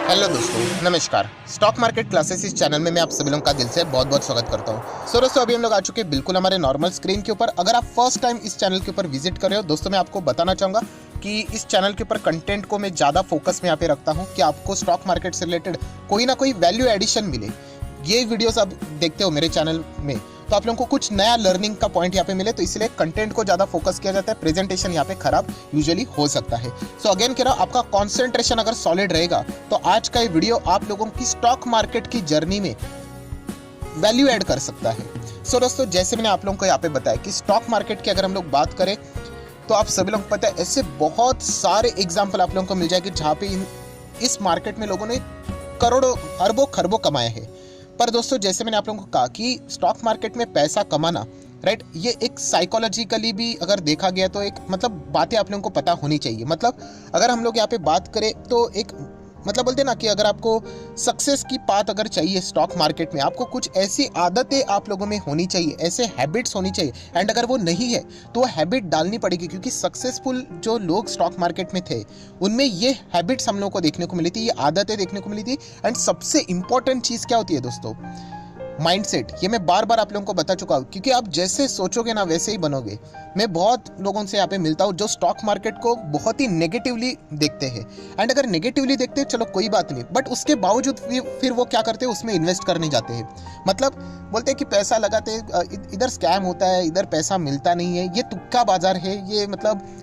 Hello दोस्तों, नमस्कार। Stock market classes इस चैनल में मैं आप सभी लोगों का दिल से बहुत बहुत स्वागत करता हूं। सो दोस्तों, अभी हम लोग आ चुके हैं बिल्कुल हमारे नॉर्मल स्क्रीन के ऊपर। अगर आप फर्स्ट टाइम इस चैनल के ऊपर विजिट कर रहे हो दोस्तों, मैं आपको बताना चाहूँगा कि इस चैनल के ऊपर कंटेंट को मैं ज़्यादा फोकस में यहाँ पे रखता हूँ कि आपको स्टॉक मार्केट से रिलेटेड कोई ना कोई वैल्यू एडिशन मिले। ये वीडियोस आप देखते हो मेरे चैनल में तो आप लोगों को कुछ नया लर्निंग का पॉइंट यहाँ पे मिले, तो इसलिए कंटेंट को ज़्यादा फोकस किया जाता है। प्रेजेंटेशन यहाँ पे खराब यूजुअली हो सकता है। सो अगेन कह रहा हूँ, आपका कॉन्सेंट्रेशन अगर सॉलिड रहेगा तो आज का ये वीडियो आप लोगों की स्टॉक मार्केट की जर्नी में वैल्यू ऐड कर सकता है। सो दोस्तों, जैसे मैंने आप लोगों को यहाँ पे बताया कि स्टॉक मार्केट की अगर हम लोग बात करें तो आप सभी लोगों को पता है ऐसे बहुत सारे एग्जाम्पल आप लोगों को मिल जाएंगे जहाँ पे इस मार्केट में लोगों ने करोड़ों अरबों खरबों कमाए हैं। पर दोस्तों, जैसे मैंने आप लोगों को कहा कि स्टॉक मार्केट में पैसा कमाना, राइट, ये एक साइकोलॉजिकली भी अगर देखा गया तो एक बातें आप लोगों को पता होनी चाहिए। अगर हम लोग यहाँ पे बात करें तो एक बोलते हैं ना कि अगर आपको सक्सेस की पाथ अगर चाहिए स्टॉक मार्केट में, आपको कुछ ऐसी आदतें आप लोगों में होनी चाहिए, ऐसे हैबिट्स होनी चाहिए। एंड अगर वो नहीं है तो वो हैबिट डालनी पड़ेगी, क्योंकि सक्सेसफुल जो लोग स्टॉक मार्केट में थे उनमें ये हैबिट्स हम लोग को देखने को मिली थी, ये आदतें देखने को मिली थी। एंड सबसे इंपॉर्टेंट चीज़ क्या होती है दोस्तों? माइंडसेट। ये मैं बार बार आप लोगों को बता चुका हूँ, क्योंकि आप जैसे सोचोगे ना वैसे ही बनोगे। मैं बहुत लोगों से यहाँ पे मिलता हूँ जो स्टॉक मार्केट को बहुत ही नेगेटिवली देखते हैं। एंड अगर नेगेटिवली देखते हैं चलो कोई बात नहीं, बट उसके बावजूद फिर वो क्या करते हैं, उसमें इन्वेस्ट करने जाते हैं। बोलते हैं कि पैसा लगाते हैं, इधर स्कैम होता है, इधर पैसा मिलता नहीं है, ये तुक्का बाजार है, ये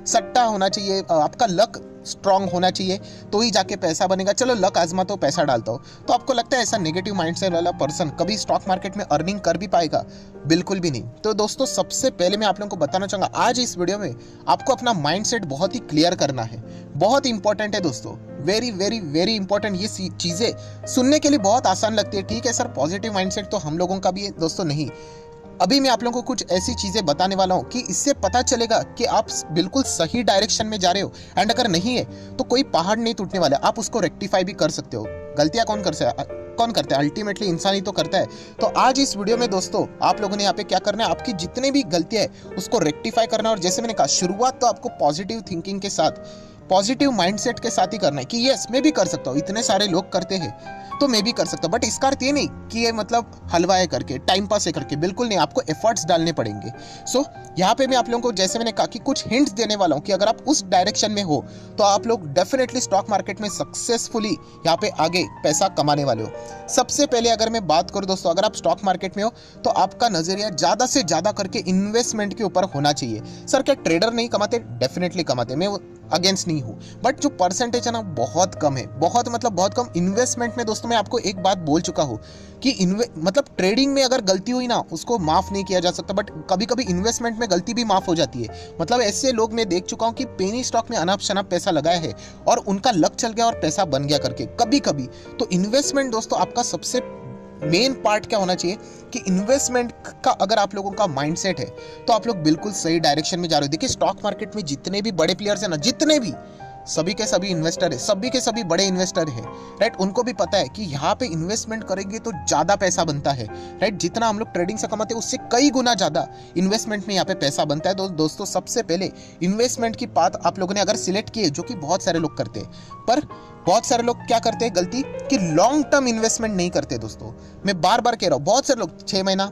सट्टा होना चाहिए, आपका लक स्ट्रांग होना चाहिए तो ही जाके पैसा बनेगा, चलो लक आजमा तो पैसा डालता हो। तो आपको लगता है ऐसा नेगेटिव माइंडसेट वाला पर्सन कभी स्टॉक मार्केट में अर्निंग कर भी पाएगा? बिल्कुल भी नहीं। तो दोस्तों, सबसे पहले मैं आप लोगों को बताना चाहूंगा आज इस वीडियो में आपको अपना माइंडसेट बहुत ही क्लियर करना है। बहुत इंपॉर्टेंट है दोस्तों, वेरी वेरी वेरी इंपॉर्टेंट। ये चीजें सुनने के लिए बहुत आसान लगती है, ठीक है सर पॉजिटिव माइंडसेट तो हम लोगों का भी है दोस्तों, नहीं। अभी मैं आप लोगों को कुछ ऐसी चीजें बताने वाला हूं कि इससे पता चलेगा कि आप बिल्कुल सही डायरेक्शन में जा रहे हो। एंड अगर नहीं है तो कोई पहाड़ नहीं टूटने वाला, आप उसको रेक्टिफाई भी कर सकते हो। गलतियां कौन करता है? अल्टीमेटली इंसान ही तो करता है। तो आज इस वीडियो में दोस्तों आप लोगों ने यहाँ पे क्या करना है, आपकी जितने भी गलतियां है उसको रेक्टिफाई करना है। और जैसे मैंने कहा, शुरुआत तो आपको पॉजिटिव थिंकिंग के साथ, पॉजिटिव माइंडसेट के साथ ही करना है कि यस मैं भी कर सकता हूँ, इतने सारे लोग करते हैं तो मैं भी कर सकता हूँ। बट इसका अर्थ ये नहीं कि ये हलवाए करके टाइम पास करके, बिल्कुल नहीं, आपको एफर्ट्स डालने पड़ेंगे। सो यहाँ पे मैं आप लोगों को जैसे मैंने कहा कि कुछ हिंट्स देने वाला हूँ कि अगर आप उस डायरेक्शन में हो तो आप लोग डेफिनेटली स्टॉक मार्केट में सक्सेसफुली यहाँ पे आगे पैसा कमाने वाले हो। सबसे पहले अगर मैं बात करूँ दोस्तों, अगर आप स्टॉक मार्केट में हो तो आपका नजरिया ज्यादा से ज्यादा करके इन्वेस्टमेंट के ऊपर होना चाहिए। सर क्या ट्रेडर नहीं कमाते? डेफिनेटली कमाते, मैं अगेंस्ट नहीं हूँ, बट जो परसेंटेज है ना बहुत कम है, बहुत कम। इन्वेस्टमेंट में दोस्तों मैं आपको एक बात बोल चुका हूँ कि ट्रेडिंग में अगर गलती हुई ना उसको माफ नहीं किया जा सकता, बट कभी कभी इन्वेस्टमेंट में गलती भी माफ हो जाती है। ऐसे लोग मैं देख चुका हूँ कि पेनी स्टॉक में अनाप शनाप पैसा लगाया है और उनका लक चल गया और पैसा बन गया करके कभी कभी। तो इन्वेस्टमेंट दोस्तों आपका सबसे मेन पार्ट क्या होना चाहिए कि इन्वेस्टमेंट का अगर आप लोगों का माइंडसेट है तो आप लोग बिल्कुल सही डायरेक्शन में जा रहे हो। देखिए स्टॉक मार्केट में जितने भी बड़े प्लेयर्स हैं ना, जितने भी, सभी के सभी इन्वेस्टर है, सभी के सभी बड़े इन्वेस्टर है, राइट। उनको भी पता है कि यहाँ पे इन्वेस्टमेंट करेंगे तो ज्यादा पैसा बनता है, राइट। जितना हम लोग ट्रेडिंग से कमाते हैं उससे कई गुना ज्यादा इन्वेस्टमेंट में यहाँ पे पैसा बनता है। दोस्तों सबसे पहले इन्वेस्टमेंट की बात आप लोगों ने अगर सिलेक्ट की है, जो कि बहुत सारे लोग करते हैं, पर बहुत सारे लोग क्या करते हैं गलती कि लॉन्ग टर्म इन्वेस्टमेंट नहीं करते दोस्तों। मैं बार बार कह रहा हूँ, बहुत सारे लोग 6 महीना,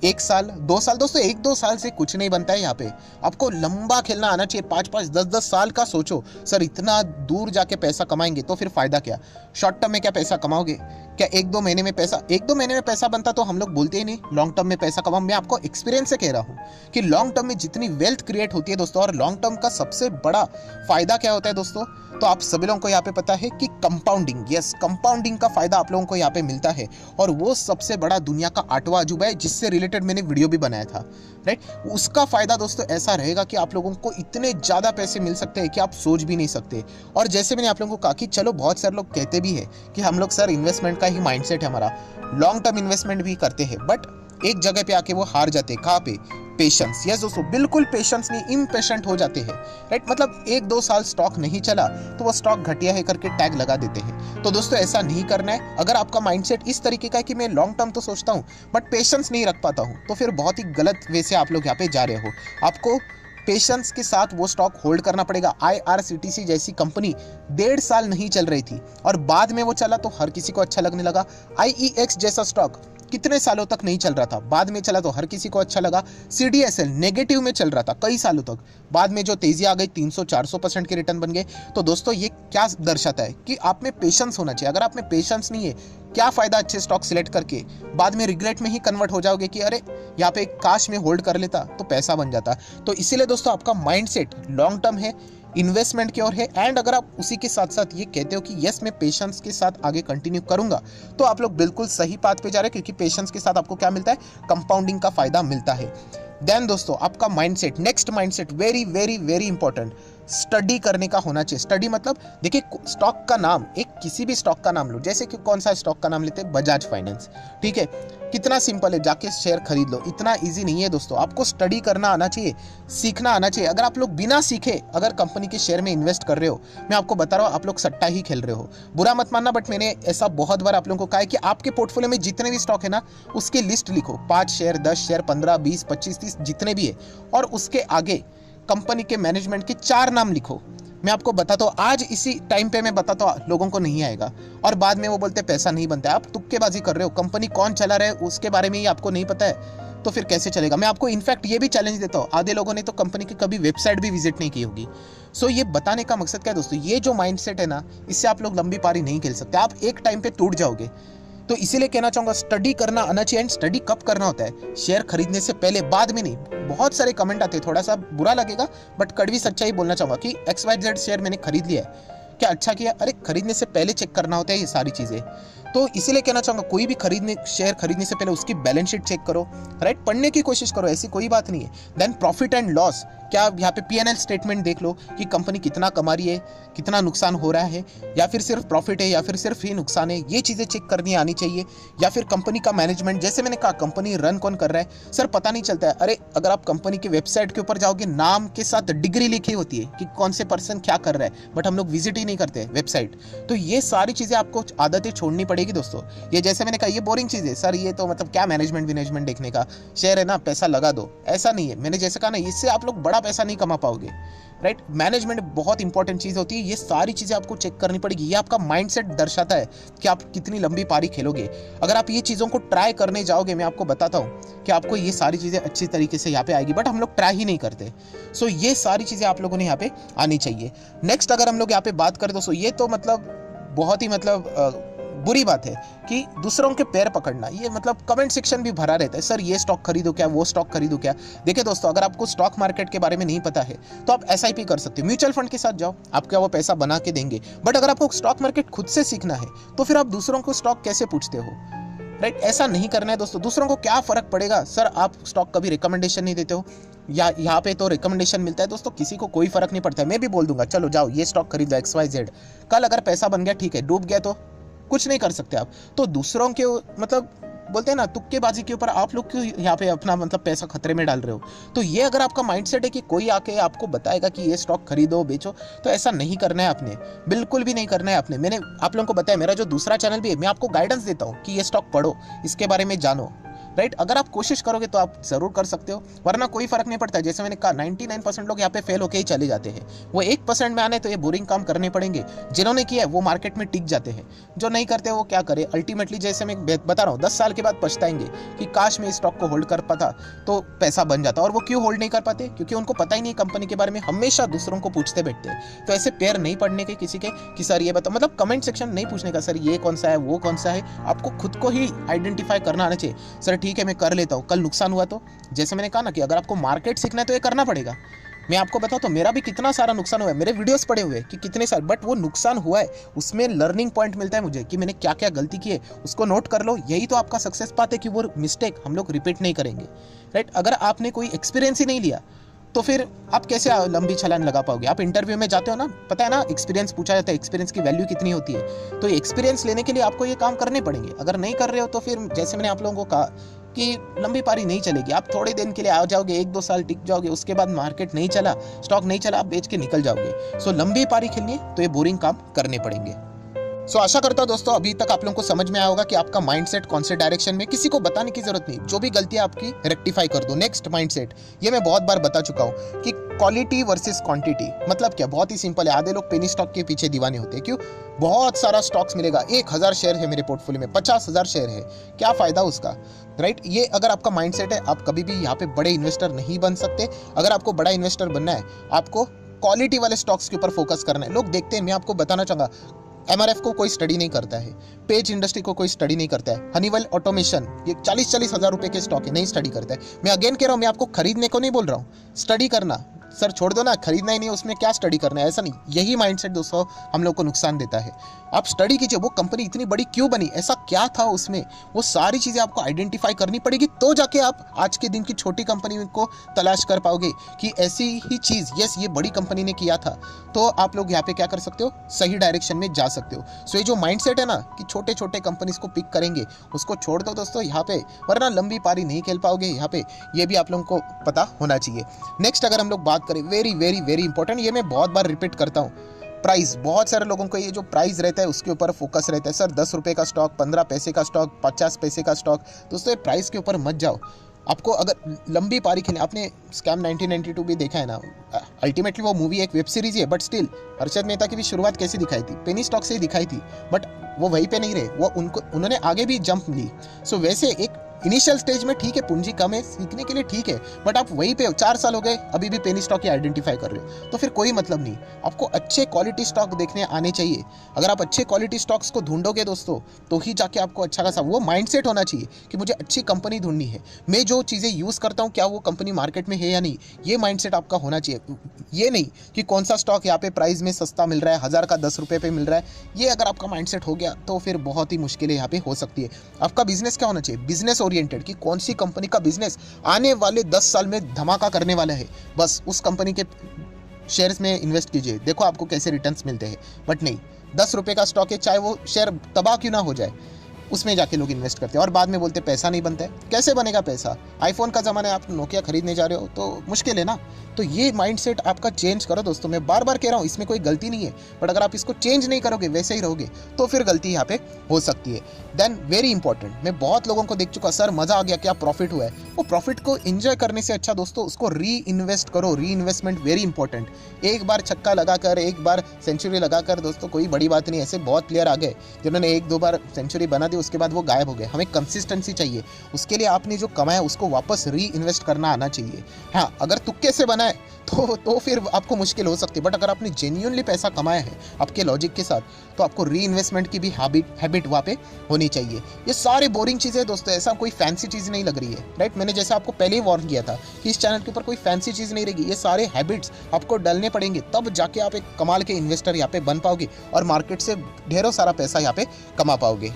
1 साल, 2 साल, दोस्तों 1-2 साल से कुछ नहीं बनता है। यहाँ पे आपको लंबा खेलना आना चाहिए, 5-5, 10-10 साल का सोचो। सर इतना दूर जाके पैसा कमाएंगे तो फिर फायदा क्या? शॉर्ट टर्म में क्या पैसा कमाओगे? क्या 1-2 महीने में पैसा बनता तो हम लोग बोलते ही नहीं लॉन्ग टर्म में पैसा कमाओ। मैं आपको एक्सपीरियंस से कह रहा हूँ कि लॉन्ग टर्म में जितनी वेल्थ क्रिएट होती है दोस्तों, और लॉन्ग टर्म का सबसे बड़ा फायदा क्या होता है दोस्तों, तो आप सभी लोगों को यहाँ पे पता है कि कंपाउंडिंग। यस, कंपाउंडिंग का फायदा आप लोगों को यहाँ पे मिलता है, और वो सबसे बड़ा दुनिया का 8वां अजूबा है, जिससे रिलेटेड मैंने वीडियो भी बनाया था, राइट। उसका फायदा दोस्तों ऐसा रहेगा कि आप लोगों को इतने ज्यादा पैसे मिल सकते हैं कि आप सोच भी नहीं सकते। और जैसे मैंने आप लोगों को कहा कि चलो बहुत सारे लोग कहते भी है कि हम लोग सर इन्वेस्टमेंट का ही माइंडसेट है हमारा, लॉन्ग टर्म इन्वेस्टमेंट भी करते हैं, बट एक जगह पे आके वो हार जाते हैं। कहाँ पे? पेशेंस। यस दोस्तों, बिल्कुल पेशेंस नहीं, इम्पेशेंट हो जाते हैं, राइट। 1-2 साल स्टॉक नहीं चला तो वो स्टॉक घटिया है करके टैग लगा देते हैं। तो दोस्तों ऐसा नहीं करना है। अगर आपका माइंडसेट इस तरीके का है कि मैं लॉन्ग टर्म तो सोचता हूँ बट पेशेंस नहीं रख पाता हूँ, तो फिर बहुत ही गलत वे से आप लोग यहाँ पे जा रहे हो। आपको पेशेंस के साथ वो स्टॉक होल्ड करना पड़ेगा। IRCTC जैसी कंपनी 1.5 साल नहीं चल रही थी और बाद में वो चला तो हर किसी को अच्छा लगने लगा। IEX जैसा स्टॉक कितने सालों तक नहीं चल रहा था, बाद में चला तो हर किसी को अच्छा लगा। CDSL नेगेटिव में चल रहा था कई सालों तक, बाद में जो तेजी आ गई 300-400% के रिटर्न बन गए। तो दोस्तों ये क्या दर्शाता है कि आप में पेशेंस होना चाहिए। अगर आप में पेशेंस नहीं है, क्या फायदा अच्छे स्टॉक सिलेक्ट करके, बाद में रिग्रेट में ही कन्वर्ट हो जाओगे कि अरे यहाँ पे काश में होल्ड कर लेता तो पैसा बन जाता। तो इसीलिए दोस्तों आपका माइंडसेट लॉन्ग टर्म है, इन्वेस्टमेंट की ओर है, एंड अगर आप उसी के साथ साथ ये कहते हो कि यस मैं पेशेंस के साथ आगे कंटिन्यू करूंगा, तो आप लोग बिल्कुल सही पाथ पे जा रहे हैं, क्योंकि पेशेंस के साथ आपको क्या मिलता है, कंपाउंडिंग का फायदा मिलता है। देन दोस्तों आपका mindset, next mindset very very very important, study करने का होना चाहिए। स्टडी मतलब देखिए स्टॉक का नाम, एक किसी भी स्टॉक का नाम लो, जैसे कि कौन सा स्टॉक का नाम लेते हैं, बजाज फाइनेंस, ठीक है, कितना सिंपल है, जाके शेयर खरीद लो। इतना इजी नहीं है दोस्तों, आपको स्टडी करना आना चाहिए, सीखना आना चाहिए। अगर आप लोग बिना सीखे अगर कंपनी के शेयर में इन्वेस्ट कर रहे हो, मैं आपको बता रहा हूँ आप लोग सट्टा ही खेल रहे हो। बुरा मत मानना, बट मैंने ऐसा बहुत बार आप लोगों को कहा है कि आपके पोर्टफोलियो में जितने भी स्टॉक है ना, उसकी लिस्ट लिखो, 5 शेयर, 10 शेयर, 15, 20, 25, 30 जितने भी है, और उसके आगे कंपनी के मैनेजमेंट के 4 नाम लिखो। मैं आपको बताता हूँ, आज इसी टाइम पे मैं बताता हूँ, लोगों को नहीं आएगा और बाद में वो बोलते पैसा नहीं बनता है। आप तुक्केबाजी कर रहे हो, कंपनी कौन चला रहा है उसके बारे में ही आपको नहीं पता है, तो फिर कैसे चलेगा। मैं आपको इनफैक्ट ये भी चैलेंज देता हूँ, आधे लोगों ने तो कंपनी की कभी वेबसाइट भी विजिट नहीं की होगी। सो ये बताने का मकसद क्या है दोस्तों, ये जो माइंडसेट है ना, इससे आप लोग लंबी पारी नहीं खेल सकते, आप एक टाइम पे टूट जाओगे। तो इसीलिए कहना चाहूंगा स्टडी करना आना चाहिए। एंड स्टडी कब करना होता है, शेयर खरीदने से पहले, बाद में नहीं। बहुत सारे कमेंट आते हैं, थोड़ा सा बुरा लगेगा बट कड़वी सच्चाई बोलना चाहूंगा कि XYZ शेयर मैंने खरीद लिया है, क्या अच्छा किया, अरे खरीदने से पहले चेक करना होता है ये सारी चीजें। तो इसीलिए कहना चाहूंगा कोई भी शेयर खरीदने से पहले उसकी बैलेंस शीट चेक करो, राइट, पढ़ने की कोशिश करो, ऐसी कोई बात नहीं है। देन प्रॉफिट एंड लॉस, क्या यहाँ पे P&L स्टेटमेंट देख लो कि कंपनी कितना कमा रही है, कितना नुकसान हो रहा है, या फिर सिर्फ प्रॉफिट है, या फिर सिर्फ ही नुकसान है, ये चीजें चेक करनी आनी चाहिए। या फिर कंपनी का मैनेजमेंट, जैसे मैंने कहा कंपनी रन कौन कर रहा है, सर पता नहीं चलता है। अरे अगर आप कंपनी की वेबसाइट के ऊपर जाओगे, नाम के साथ डिग्री लिखी होती है कि कौन से पर्सन क्या कर रहा है, बट हम लोग विजिट ही नहीं करते वेबसाइट। तो ये सारी चीजें आपको आदतें छोड़नी पड़ेगी दोस्तों। ये जैसे मैंने कहा ये बोरिंग चीज है सर, ये तो मतलब क्या मैनेजमेंट देखने का, शेयर है ना पैसा लगा दो, ऐसा नहीं है। मैंने जैसे कहा ना, इससे आप लोग बड़ा पैसा नहीं कमा पाओगे, राइट। मैनेजमेंट बहुत इंपॉर्टेंट चीज होती है, ये सारी चीजें आपको चेक करनी पड़ेगी। ये आपका माइंडसेट दर्शाता है कि आप कितनी लंबी पारी खेलोगे। अगर आप ये चीजों को ट्राई करने जाओगे, मैं आपको बताता हूँ कि आपको ये सारी चीजें अच्छी तरीके से यहाँ पे आएगी, बट हम लोग ट्राई ही नहीं करते। सो ये सारी चीजें आप लोगों ने यहाँ पे आनी चाहिए। नेक्स्ट अगर हम लोग यहाँ पे बात करें दोस्तों, ये तो मतलब बहुत ही मतलब बुरी बात है कि दूसरों के पैर पकड़ना। ये मतलब कमेंट सेक्शन भी भरा रहता है, सर ये स्टॉक खरीदो क्या, वो स्टॉक खरीदो क्या। देखिए दोस्तों, अगर आपको स्टॉक मार्केट के बारे में नहीं पता है तो आप SIP कर सकते हो, म्यूचुअल फंड के साथ जाओ, आपका वो पैसा बना के देंगे। बट अगर आपको स्टॉक मार्केट खुद से सीखना है तो फिर आप दूसरों को स्टॉक कैसे पूछते हो, राइट। ऐसा नहीं करना है दोस्तों। दूसरों को क्या फर्क पड़ेगा, सर आप स्टॉक कभी रिकमेंडेशन नहीं देते हो, या यहाँ पे तो रिकमेंडेशन मिलता है दोस्तों, किसी को कोई फर्क नहीं पड़ता है। मैं भी बोल दूंगा चलो जाओ ये स्टॉक खरीद लो XYZ, कल अगर पैसा बन गया ठीक है, डूब गया तो कुछ नहीं कर सकते आप। तो दूसरों के मतलब बोलते हैं ना तुक्केबाजी के ऊपर आप लोग क्यों यहाँ पे अपना मतलब पैसा खतरे में डाल रहे हो। तो ये अगर आपका माइंडसेट है कि कोई आके आपको बताएगा कि ये स्टॉक खरीदो बेचो, तो ऐसा नहीं करना है आपने, बिल्कुल भी नहीं करना है आपने। मैंने आप लोगों को बताया, मेरा जो दूसरा चैनल भी है, मैं आपको गाइडेंस देता हूँ कि ये स्टॉक पढ़ो, इसके बारे में जानो, राइट। अगर आप कोशिश करोगे तो आप जरूर कर सकते हो, वरना कोई फर्क नहीं पड़ता। जैसे मैंने कहा 99% लोग यहाँ पे फेल होके ही चले जाते हैं। वो 1% में आने तो ये बोरिंग काम करने पड़ेंगे। जिन्होंने किया है वो मार्केट में टिक जाते हैं, जो नहीं करते वो क्या करे, अल्टीमेटली जैसे मैं बता रहा हूँ 10 साल के बाद पछताएंगे कि काश मैं इस स्टॉक को होल्ड कर पाता तो पैसा बन जाता। और वो क्यों होल्ड नहीं कर पाते, क्योंकि उनको पता ही नहीं कंपनी के बारे में, हमेशा दूसरों को पूछते बैठते हैं। तो ऐसे पैर नहीं पड़ने के किसी के कि सर ये बताओ, मतलब कमेंट सेक्शन नहीं पूछने का सर ये कौन सा है वो कौन सा है। आपको खुद को ही आइडेंटिफाई करना आना चाहिए। सर ठीक है मैं कर लेता हूँ, कल नुकसान हुआ तो, जैसे मैंने कहा ना कि अगर आपको मार्केट सीखना है तो ये करना पड़ेगा। मैं आपको बताऊं तो मेरा भी कितना सारा नुकसान हुआ है, मेरे वीडियोस पड़े हुए कि कितने सारे, बट वो नुकसान हुआ है उसमें लर्निंग पॉइंट मिलता है मुझे कि मैंने क्या क्या गलती की है, उसको नोट कर लो। यही तो आपका सक्सेस पाथ है कि वो मिस्टेक हम लोग रिपीट नहीं करेंगे, राइट। अगर आपने कोई एक्सपीरियंस ही नहीं लिया तो फिर आप कैसे लंबी छलांग लगा पाओगे। आप इंटरव्यू में जाते हो ना, पता है ना एक्सपीरियंस पूछा जाता है, एक्सपीरियंस की वैल्यू कितनी होती है। तो एक्सपीरियंस लेने के लिए आपको ये काम करने पड़ेंगे। अगर नहीं कर रहे हो तो फिर जैसे मैंने आप लोगों को कहा कि लंबी पारी नहीं चलेगी। आप थोड़े दिन के लिए आ जाओगे, 1-2 साल टिक जाओगे, उसके बाद मार्केट नहीं चला, स्टॉक नहीं चला, आप बेच के निकल जाओगे। सो लंबी पारी खेलनी है तो ये बोरिंग काम करने पड़ेंगे। सो आशा करता हूं दोस्तों अभी तक आप लोगों को समझ में आया होगा कि आपका माइंडसेट कौन से डायरेक्शन में, किसी को बताने की जरूरत नहीं, जो भी गलतियां आपकी रेक्टिफाई कर दो। नेक्स्ट माइंडसेट, ये मैं बहुत बार बता चुका हूं कि क्वालिटी वर्सेस क्वांटिटी मतलब क्या, बहुत ही सिंपल है। आधे लोग पेनी स्टॉक के पीछे दीवाने होते हैं। क्यों? बहुत सारा स्टॉक्स मिलेगा, 1000 शेयर है मेरे पोर्टफोलियो में, 50,000 शेयर है, क्या फायदा उसका, राइट? ये अगर आपका माइंडसेट है, आप कभी भी यहाँ पे बड़े इन्वेस्टर नहीं बन सकते। अगर आपको बड़ा इन्वेस्टर बनना है, आपको क्वालिटी वाले स्टॉक्स के ऊपर फोकस करना है। लोग देखते हैं, मैं आपको बताना चाहूंगा, एमआरएफ को कोई स्टडी नहीं करता है, पेज इंडस्ट्री को कोई स्टडी नहीं करता है, हनीवेल ऑटोमेशन ये 40-40 हज़ार रुपए के स्टॉक है, नहीं स्टडी करता है। मैं अगेन कह रहा हूँ, मैं आपको खरीदने को नहीं बोल रहा हूँ, स्टडी करना। सर छोड़ दो ना, खरीदना ही नहीं, उसमें क्या स्टडी करना है, ऐसा नहीं। यही माइंडसेट दोस्तों हम लोग को नुकसान देता है। आप स्टडी कीजिए, वो कंपनी इतनी बड़ी क्यों बनी, ऐसा क्या था उसमें, वो सारी चीज़ें आपको आइडेंटिफाई करनी पड़ेगी, तो जाके आप आज के दिन की छोटी कंपनी को तलाश कर पाओगे कि ऐसी ही चीज़ यस ये बड़ी कंपनी ने किया था, तो आप लोग यहाँ पे क्या कर सकते हो, सही डायरेक्शन में जा सकते हो। सो ये जो माइंडसेट है ना कि छोटे छोटे कंपनीज को पिक करेंगे, उसको छोड़ दो दोस्तों यहाँ पे, वरना लंबी पारी नहीं खेल पाओगे यहाँ पे, ये भी आप लोगों को पता होना चाहिए। नेक्स्ट अगर हम लोग बात करें, वेरी वेरी वेरी इंपॉर्टेंट, ये मैं बहुत बार रिपीट करता हूँ, प्राइस। बहुत सारे लोगों को ये जो प्राइस रहता है उसके ऊपर फोकस रहता है। सर 10 रुपये का स्टॉक, 15 पैसे का स्टॉक, 50 पैसे का स्टॉक, दोस्तों ये प्राइस के ऊपर मत जाओ। आपको अगर लंबी पारी खेलनी, आपने स्कैम 1992 भी देखा है ना, अल्टीमेटली वो मूवी एक वेब सीरीज है, बट स्टिल हर्षद मेहता की भी शुरुआत कैसे दिखाई थी, पेनी स्टॉक से ही दिखाई थी, बट वो वहीं पे नहीं रहे, वो उन्होंने आगे भी जंप ली। सो वैसे एक इनिशियल स्टेज में ठीक है, पूंजी कम है, सीखने के लिए ठीक है, बट आप वहीं पे 4 साल हो गए, अभी भी पेनी स्टॉक ही आइडेंटिफाई कर रहे हो, तो फिर कोई मतलब नहीं। आपको अच्छे क्वालिटी स्टॉक देखने आने चाहिए। अगर आप अच्छे क्वालिटी स्टॉक्स को ढूंढोगे दोस्तों, तो ही जाके आपको अच्छा खासा वो माइंडसेट होना चाहिए कि मुझे अच्छी कंपनी ढूंढनी है, मैं जो चीज़ें यूज़ करता हूँ क्या वो कंपनी मार्केट में है या नहीं, ये माइंडसेट आपका होना चाहिए। ये नहीं कि कौन सा स्टॉक यहाँ पे प्राइस में सस्ता मिल रहा है, 1000 का 10 रुपये पे मिल रहा है, ये अगर आपका माइंडसेट हो गया तो फिर बहुत ही मुश्किलें यहाँ पे हो सकती है। आपका बिजनेस क्या होना चाहिए, बिजनेस ओरिएंटेड, कि कौन सी कंपनी का बिजनेस आने वाले 10 साल में धमाका करने वाला है, बस उस कंपनी के शेयर्स में इन्वेस्ट कीजिए, देखो आपको कैसे रिटर्न्स मिलते हैं। बट नहीं, 10 रुपये का स्टॉक है, चाहे वो शेयर तबाह क्यों ना हो जाए, उसमें जाके लोग इन्वेस्ट करते हैं और बाद में बोलते हैं पैसा नहीं बनता है। कैसे बनेगा पैसा? आईफोन का ज़माना है, आप नोकिया खरीदने जा रहे हो तो मुश्किल है ना। तो ये माइंडसेट आपका चेंज करो दोस्तों, मैं बार बार कह रहा हूँ, इसमें कोई गलती नहीं है, बट अगर आप इसको चेंज नहीं करोगे, वैसे ही रहोगे, तो फिर गलती यहाँ पे हो सकती है। देन वेरी इंपॉर्टेंट, मैं बहुत लोगों को देख चुका, सर मज़ा आ गया, क्या प्रॉफिट हुआ है, वो प्रॉफिट को एंजॉय करने से अच्छा दोस्तों उसको री इन्वेस्ट करो। री इन्वेस्टमेंट वेरी इंपॉर्टेंट। एक बार छक्का लगाकर, एक बार सेंचुरी लगाकर दोस्तों कोई बड़ी बात नहीं। ऐसे बहुत प्लेयर आ गए जिन्होंने 1-2 बार सेंचुरी बना दी, उसके बाद वो गायब हो गए। हमें कंसिस्टेंसी चाहिए, उसके लिए आपने जो कमाया उसको वापस री इन्वेस्ट करना आना चाहिए। हाँ, अगर तुक्के से बनाए तो फिर आपको मुश्किल हो सकती है, बट अगर आपने जेन्युइनली पैसा कमाया है आपके लॉजिक के साथ, तो आपको री इन्वेस्टमेंट की भी हैबिट वहाँ पे होनी चाहिए। ये सारी बोरिंग चीज़ें दोस्तों, ऐसा कोई फैंसी चीज़ नहीं लग रही है, राइट? मैंने जैसे आपको पहले ही वार्न किया था कि इस चैनल के ऊपर कोई फैंसी चीज़ नहीं रहेगी। ये सारे हैबिट्स आपको डालने पड़ेंगे, तब जाके आप एक कमाल के इन्वेस्टर यहाँ पे बन पाओगे और मार्केट से ढेरों सारा पैसा यहाँ पे कमा पाओगे।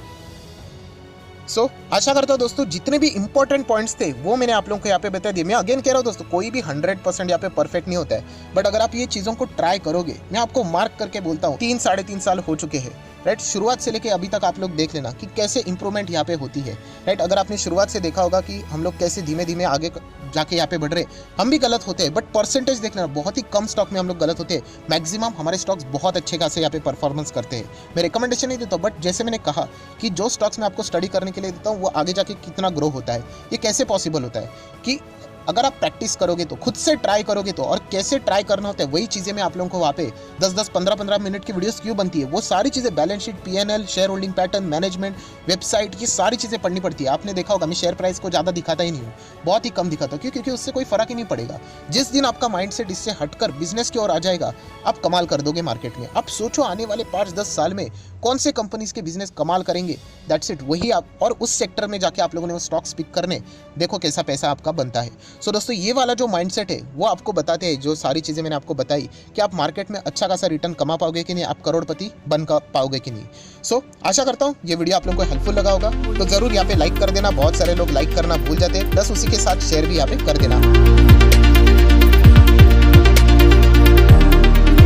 सो आशा करता हूँ दोस्तों जितने भी इंपॉर्टेंट पॉइंट्स थे वो मैंने आप लोगों को यहाँ पे बता दिए। मैं अगेन कह रहा हूँ दोस्तों, कोई भी 100% यहाँ पे परफेक्ट नहीं होता है, बट अगर आप ये चीज़ों को ट्राई करोगे, मैं आपको मार्क करके बोलता हूँ 3-3.5 साल हो चुके हैं, राइट? शुरुआत से लेके अभी तक आप लोग देख लेना कि कैसे इंप्रूवमेंट यहाँ पे होती है, राइट? अगर आपने शुरुआत से देखा होगा कि हम लोग कैसे धीमे धीमे आगे जाके यहाँ पे बढ़ रहे, हम भी गलत होते हैं, बट परसेंटेज देखना, बहुत ही कम स्टॉक में हम लोग गलत होते हैं। मैक्सिमम हमारे स्टॉक्स बहुत अच्छे खासे यहाँ पे परफॉर्मेंस करते हैं। मैं रिकमेंडेशन नहीं देता, बट जैसे मैंने कहा कि जो स्टॉक्स मैं आपको स्टडी करने के लिए देता हूँ वो आगे जाके कितना ग्रो होता है, ये कैसे पॉसिबल होता है कि अगर आप प्रैक्टिस करोगे तो, खुद से ट्राई करोगे तो, और कैसे ट्राई करना होता है वही चीज़ें मैं आप लोगों को वहाँ पे 10-10, 15-15 मिनट की वीडियोस क्यों बनती है, वो सारी चीज़ें, balance sheet, PNL, share holding pattern, management, website, ये सारी चीज़ें पढ़नी पड़ती है। आपने देखा होगा मैं शेयर प्राइस को ज़्यादा दिखाता ही नहीं हूँ, बहुत ही कम दिखाता हूँ। क्योंकि उससे कोई फर्क ही नहीं पड़ेगा। जिस दिन आपका माइंडसेट इससे हटकर बिजनेस की ओर आ जाएगा, आप कमाल कर दोगे मार्केट में। आप सोचो आने वाले 5-10 साल में कौन से कंपनीज के बिजनेस कमाल करेंगे, दैट्स इट। वही आप, और उस सेक्टर में जाके आप लोगों ने वो स्टॉक्स पिक करने, देखो कैसा पैसा आपका बनता है। सो दोस्तों ये वाला जो माइंडसेट है वो आपको बताते हैं, जो सारी चीज़ें मैंने आपको बताई, कि आप मार्केट में अच्छा खासा रिटर्न कमा पाओगे कि नहीं, आप करोड़पति बन पाओगे कि नहीं। सो आशा करता हूँ ये वीडियो आप लोगों को हेल्पफुल लगा होगा, तो जरूर यहाँ पे लाइक कर देना। बहुत सारे लोग लाइक करना भूल जाते हैं, प्लस उसी के साथ शेयर भी यहाँ पे कर देना।